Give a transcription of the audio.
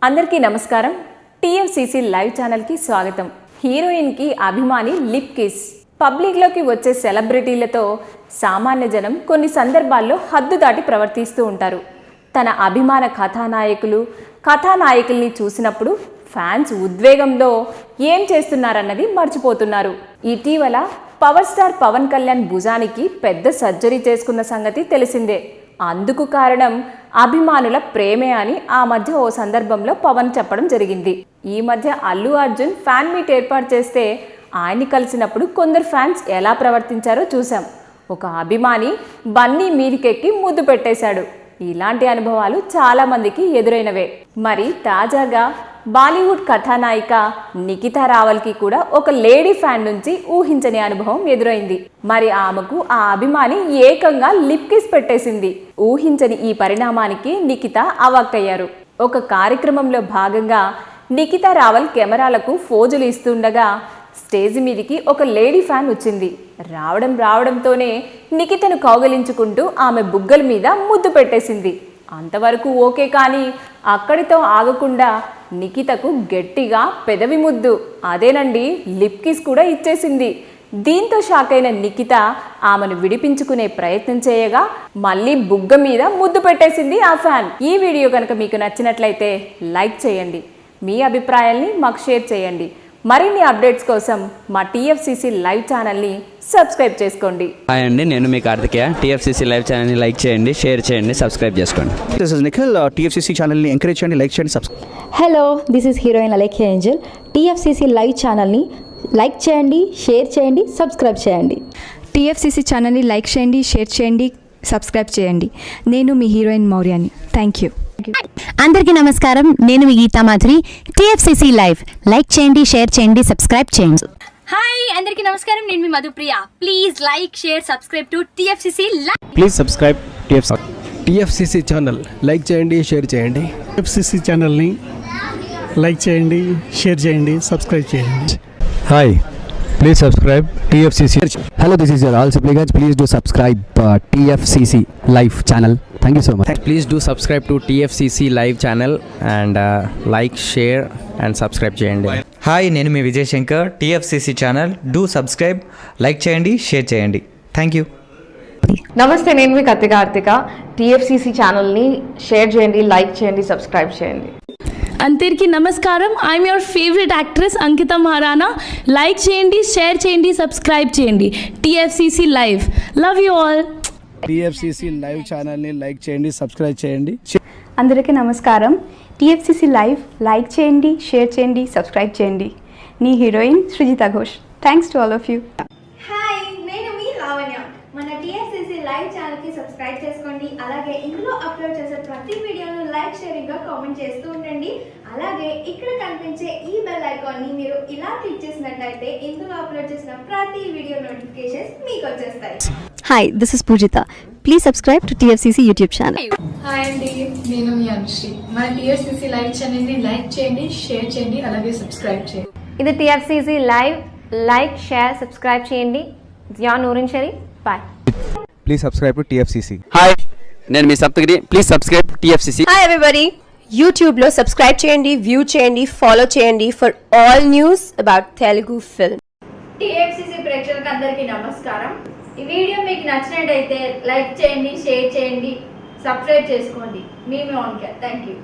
అందరికీ నమస్కారం. TFCC live ఛానల్కి స్వాగతం. హీరోయిన్కి అభిమాని లిప్ కిస్. పబ్లిక్లోకి వచ్చే సెలబ్రిటీలతో సామాన్య జనం కొన్ని సందర్భాల్లో హద్దు దాటి ప్రవర్తిస్తూ ఉంటారు. తన అభిమాన కథానాయకుల్ని చూసినప్పుడు ఫ్యాన్స్ ఉద్వేగంలో ఏం చేస్తున్నారన్నది మర్చిపోతున్నారు. ఇటీవల పవర్ స్టార్ పవన్ కళ్యాణ్ భుజానికి పెద్ద సర్జరీ చేసుకున్న సంగతి తెలిసిందే. అందుకు కారణం అభిమానుల ప్రేమే అని ఆ మధ్య ఓ సందర్భంలో పవన్ చెప్పడం జరిగింది. ఈ మధ్య అల్లు అర్జున్ ఫ్యాన్ మీట్ ఏర్పాటు చేస్తే ఆయన్ని కలిసినప్పుడు కొందరు ఫ్యాన్స్ ఎలా ప్రవర్తించారో చూసాం. ఒక అభిమాని బన్నీ మీదికెక్కి ముద్దు పెట్టేశాడు. ఇలాంటి అనుభవాలు చాలా మందికి ఎదురైనవే. మరి తాజాగా బాలీవుడ్ కథానాయిక నిఖితా రావల్కి కూడా ఒక లేడీ ఫ్యాన్ నుంచి ఊహించని అనుభవం ఎదురైంది. మరి ఆమెకు ఆ అభిమాని ఏకంగా లిప్ కిస్ పెట్టేసింది. ఊహించని ఈ పరిణామానికి నిఖితా అవాక్కయ్యారు. ఒక కార్యక్రమంలో భాగంగా నిఖితా రావల్ కెమెరాలకు ఫోజులు ఇస్తుండగా స్టేజ్ మీదికి ఒక లేడీ ఫ్యాన్ వచ్చింది. రావడంతోనే నిఖితను కౌగలించుకుంటూ ఆమె బుగ్గల మీద ముద్దు పెట్టేసింది. అంతవరకు ఓకే, కానీ అక్కడితో ఆగకుండా నిఖితకు గట్టిగా పెదవి ముద్దు, అదేనండి లిప్ కిస్ కూడా ఇచ్చేసింది. దీంతో షాక్ అయిన నిఖిత ఆమెను విడిపించుకునే ప్రయత్నం చేయగా మళ్ళీ బుగ్గ మీద ముద్దు పెట్టేసింది ఆ ఫ్యాన్. ఈ వీడియో కనుక మీకు నచ్చినట్లయితే లైక్ చేయండి, మీ అభిప్రాయాల్ని మాకు షేర్ చేయండి. మరిన్ని అప్డేట్స్ కోసం మా టీఎఫ్సీసీ లైవ్ ఛానల్ని సబ్స్క్రైబ్ చేసుకోండి. హాయ్ అండి, నేను మీ కార్తికేయ. టీఎఫ్సీసీ లైవ్ ఛానల్ని లైక్ చేయండి, షేర్ చేయండి, సబ్స్క్రైబ్ చేసుకోండి. This is Nikhil. టీఎఫ్సీసీ ఛానల్ని ఎంకరేజ్ చేయండి, లైక్ చేయండి, subscribe. Hello, this is heroine Alekhya angel. TFCC live ఛానల్ని లైక్ చేయండి, షేర్ చేయండి, సబ్స్క్రైబ్ చేయండి. టీఎఫ్సీసీ ఛానల్ని లైక్ చేయండి, షేర్ చేయండి, సబ్స్క్రైబ్ చేయండి. నేను మీ హీరోయిన్ మౌర్యాని. Thank you. అందరికీ నమస్కారం, నేను మీ Geetha Madhuri. TFCC live like చేయండి, షేర్ చేయండి, సబ్స్క్రైబ్ చేయండి. హాయ్, అందరికీ నమస్కారం, నేను మీ Madhupriya. Please like, share, subscribe to TFCC live. Please subscribe TFCC channel like చేయండి, షేర్ చేయండి. టీఎఫ్సీసీ ఛానల్ని లైక్ చేయండి, షేర్ చేయండి, సబ్స్క్రైబ్ చేయండి. Hi, please subscribe TFCC. Hello, this is your all supplicants. Please do subscribe TFCC live channel. Thank you so much. Please do subscribe to TFCC live channel and like, share and subscribe చేయండి. Hi, నేను మీ Vijay Shankar. TFCC channel do subscribe, like చేయండి, share చేయండి. Thank you. నమస్తే, నేను మీ Karthika. TFCC ఛానల్ని share చేయండి, లైక్ చేయండి, సబ్స్క్రైబ్ చేయండి. అందరికీ నమస్కారం, I'm your favourite actress Ankita Maharana. Like చేయండి, షేర్ చేయండి, సబ్స్క్రైబ్ చేయండి. TFCC live, love you all. TFCC live ఛానల్ని లైక్ చేయండి, సబ్స్క్రైబ్ చేయండి. అందరికీ నమస్కారం. టీఎఫ్సీసీ లైవ్ లైక్ చేయండి, షేర్ చేయండి, సబ్స్క్రైబ్ చేయండి. నీ heroine Srujitha Ghosh. Thanks to all of you. Hi, నేను మీ లావణ్య. మన టీఎఫ్సీసీ లైవ్ ఛానల్కి సబ్స్క్రైబ్ చేసుకోండి. అలాగే ఇందులో అప్లోడ్ చేసే ప్రతి వీడియోను లైక్, షేరింగ్గా కామెంట్ చేస్తూ ఉండండి. అలాగే ఇక్కడ కనిపించే ఈ బెల్ ఐకాన్ని మీరు ఇలా క్లిక్ చేసినట్లయితే ఇందులో అప్లోడ్ చేసిన ప్రతి వీడియో నోటిఫికేషన్స్ మీకు వచ్చేస్తాయి. Hi, this is Pujitha. Please subscribe to TFCC YouTube channel. Hi అండి, నేను మీ అనుశ్రీ. మన టీఎఫ్సీసీ లైవ్ ఛానల్ని లైక్ చేయండి, షేర్ చేయండి, అలాగే సబ్స్క్రైబ్ చేయండి. ఇది TFCC live, like, share, subscribe చేయండి. Zia Noorin Sharif. Bye. Please subscribe to TFCC. Hi, నేను మీ Saptagiri. Please subscribe TFCC. Hi everybody, యూట్యూబ్లో సబ్స్క్రైబ్ చేయండి, వ్యూ చేయండి, ఫాలో చేయండి for all news about Telugu film. TFCC ప్రేక్షకులకు అందరికీ నమస్కారం. ఈ వీడియో మీకు నచ్చినట్టయితే లైక్ చేయండి, షేర్ చేయండి, సబ్స్క్రైబ్ చేసుకోండి. Me on care. Thank you.